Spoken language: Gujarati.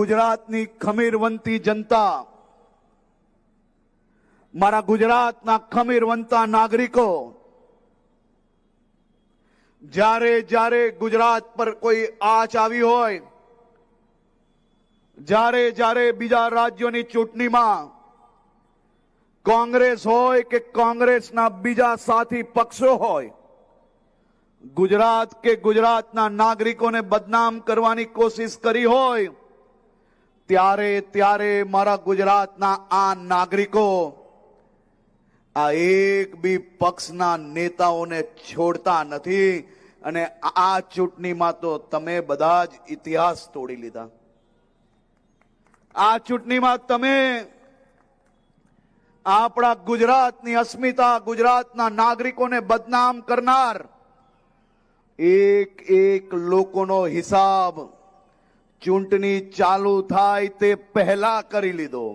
ગુજરાતની ખમીરવંતી જનતા, મારા ગુજરાતના ખમીરવંતા નાગરિકો, જ્યારે જ્યારે ગુજરાત પર કોઈ આંચ આવી હોય, જ્યારે જ્યારે બીજા રાજ્યોની ચૂંટણીમાં કોંગ્રેસ હોય કે કોંગ્રેસના બીજા સાથી પક્ષો હોય, ગુજરાત કે ગુજરાતના નાગરિકોને બદનામ કરવાની કોશિશ કરી હોય, ત્યારે ત્યારે મારા ગુજરાતના આ નાગરિકો આ એક બી પક્ષના નેતાઓને છોડતા નથી. અને આ ચૂંટણીમાં તો તમે બધા જ ઇતિહાસ તોડી લીધા. આ ચૂંટણીમાં તમે આપણા ગુજરાતની અસ્મિતા, ગુજરાતના નાગરિકોને બદનામ કરનાર એક એક લોકોનો હિસાબ ચૂંટણી ચાલુ થાય તે પહેલા કરી લીધો.